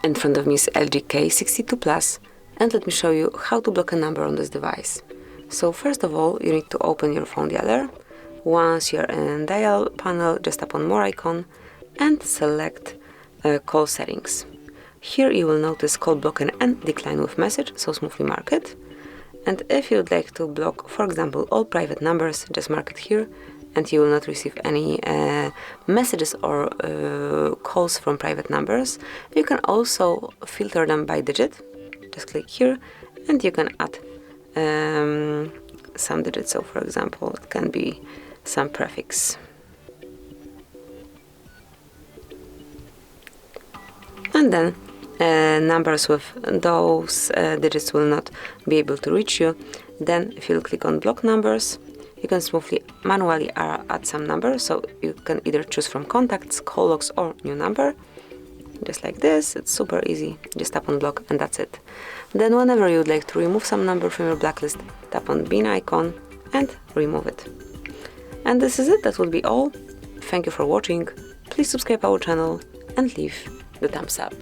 In front of me is LG K62+, and let me show you how to block a number on this device. So first of all, you need to open your phone dialer. Once you're in dial panel, just tap on more icon and select call settings. Here you will notice call block and decline with message, so smoothly mark it. And if you'd like to block, for example, all private numbers, just mark it here and you will not receive any messages or calls from private numbers. You can also filter them by digit. Just click here and you can add some digits. So for example, it can be some prefix. And then numbers with those digits will not be able to reach you. Then if you click on block numbers, you can smoothly manually add some number, so you can either choose from contacts, call logs or new number. Just like this, it's super easy. Just tap on block and that's it. Then whenever you would like to remove some number from your blacklist, tap on bin icon and remove it. And this is it, that would be all. Thank you for watching. Please subscribe our channel and leave the thumbs up.